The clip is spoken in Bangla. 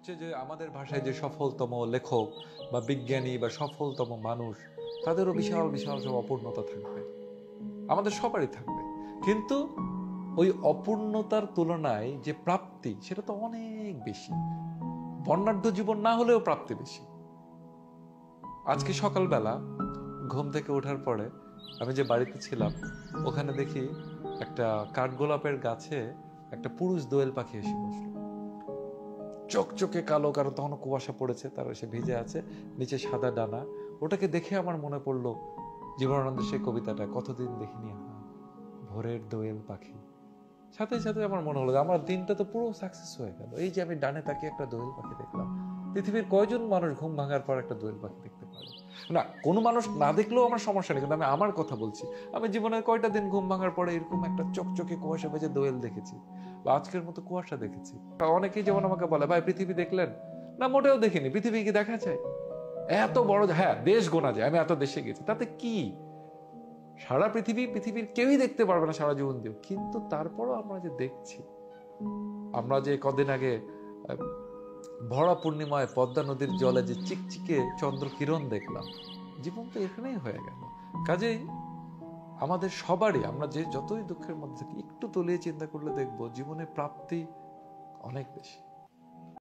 যে আমাদের ভাষায় যে সফলতম লেখক বা বিজ্ঞানী বা সফলতম মানুষ, তাদেরও বিশাল বিশাল সব অপূর্ণতা থাকবে, আমাদের সবারই থাকবে। কিন্তু ওই অপূর্ণতার তুলনায় যে প্রাপ্তি, সেটা তো অনেক বেশি। বর্ণাঢ্য জীবন না হলেও প্রাপ্তি বেশি। আজকে সকালবেলা ঘুম থেকে ওঠার পরে আমি যে বাড়িতে ছিলাম, ওখানে দেখি একটা কাঠগোলাপের গাছে একটা পুরুষ দোয়েল পাখি এসে বসলো। চকচকে কালো, কারণ তখন কুয়াশা পড়েছে, তার এসে ভিজে আছে, নিচে সাদা ডানা। ওটাকে দেখে আমার মনে পড়লো জীবনানন্দের সেই কবিতাটা, কতদিন দেখিনি ভোরের দোয়েল পাখি। সাথে সাথে আমার মনে হলো আমার দিনটা তো পুরো সাকসেস হয়ে গেল। এই যে আমি ডানে তাকিয়ে একটা দোয়েল পাখি দেখলাম। পৃথিবীর কয়জন মানুষ ঘুম ভাঙার পর একটা দোয়েল পাখি দেখতে পারে? না, কোনো মানুষ না দেখলেও আমার সমস্যা নেই, কিন্তু আমি আমার কথা বলছি। আমি জীবনের কয়টা দিন ঘুম ভাঙার পরে এরকম একটা চকচকে কুয়াশা ভেজে দোয়েল দেখেছি, বা আজকের মতো কুয়াশা দেখেছি? অনেকেই যেমন আমাকে বলে, ভাই পৃথিবী দেখলেন? না, মোটেও দেখিনি। পৃথিবী কি দেখা যায়? এত বড়, হ্যাঁ দেশ গোনা যায়, আমি এত দেশে গেছি, তাতে কি? সারা পৃথিবীর কেউই দেখতে পারবে না সারা জীবন দিয়েও। কিন্তু তারপরও আমরা যে দেখছি, আমরা যে কদিন আগে ভরা পূর্ণিমায় পদ্মা নদীর জলে যে চিকচিকে চন্দ্র কিরণ দেখলাম, জীবন তো এখানেই হয়ে গেল। কাজেই আমাদের সবারই, আমরা যে যতই দুঃখের মধ্যে থাকি, একটু তলিয়ে চিন্তা করলে দেখবো জীবনে প্রাপ্তি অনেক বেশি।